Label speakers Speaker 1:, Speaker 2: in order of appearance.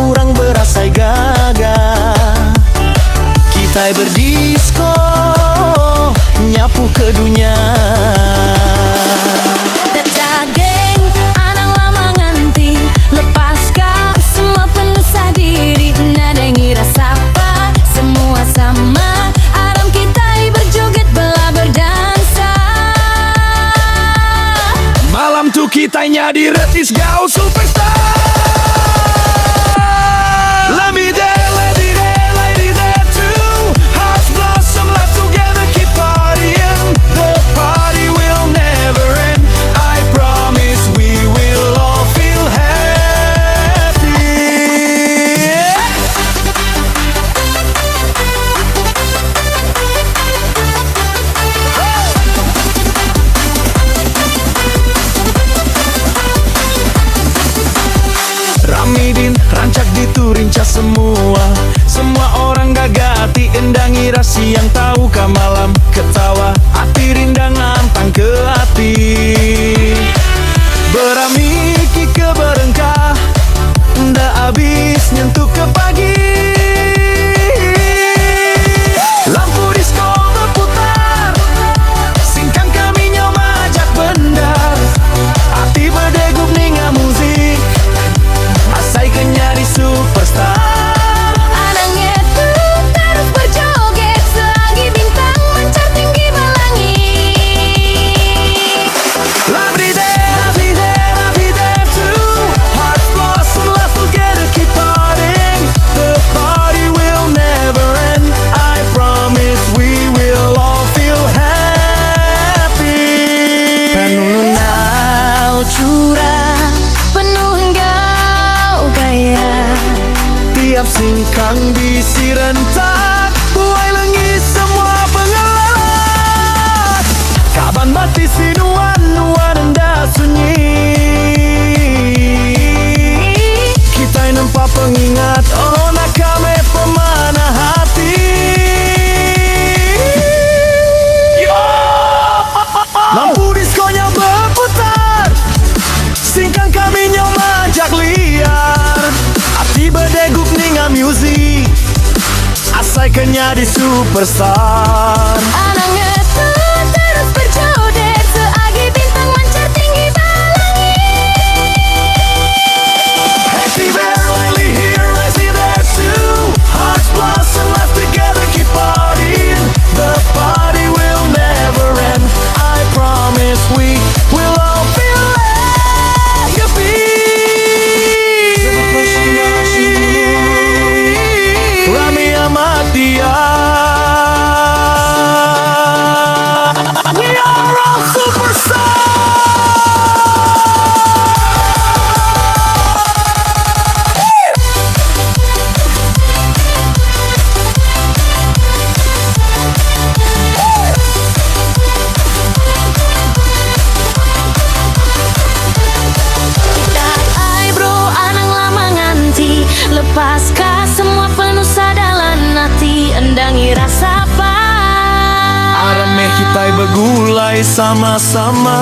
Speaker 1: urang berasai gagah. Kita berdisko nyapu ke dunia.
Speaker 2: Geng, anak lama nganti lepaskan semua pendosa diri. Nadengi rasa apa, semua sama. Aram kita berjoget bela berdansa.
Speaker 1: Malam tuh kitanya di Retis Gau Superstar. Let me there, lady there, lady there too. Hearts blossom, let's together keep partying. The party will never end. I promise we will all feel happy. Ramidin, rancak ditu rinca semua. Semua orang gagati endangi rasi yang tahu ka malam ketawa. Hati rindang antang ke hati. Beramiki ke berengkah, ndak habis nyentuh ke pagi. Lampu disco berputar, singkang kami nyoba ajak bendar. Hati berdegup ninga musik, asai kenyari superstar.
Speaker 2: Anaknya tuh terus berjoget selagi bintang mencar tinggi melangit.
Speaker 1: Lovely there, lovely there, lovely there too. Hearts blossom, let's together keep partying. The party will never end. I promise we will all feel happy. Penuh nau curah,
Speaker 2: Penuh enggau gaya.
Speaker 1: tiap singkang bisi rentak. Buai lengi semua pengelat. Kaban batis sinuan, nuan enda sunyi. Kita nempa pengingat, oh nakame pemana hati. Lampu diskonya berputar, singkang kami nyoba ajak liar. Hati berdegup ninga musik, asai kenyadi superstar.
Speaker 2: Anaknya tuh terus berjoget selagi bintang mencar tinggi melangit.
Speaker 1: Happy there, lately here, lazy there too. Hearts blossom, let's together keep partying. The party will never end. I promise we will all feel happy. Rami Amatia, we are all superstars.
Speaker 2: Ay bro, anak lama nganti lepaskan semua penusa dalam hati. Endangi rasa apa.
Speaker 1: Arame kita begulai sama-sama.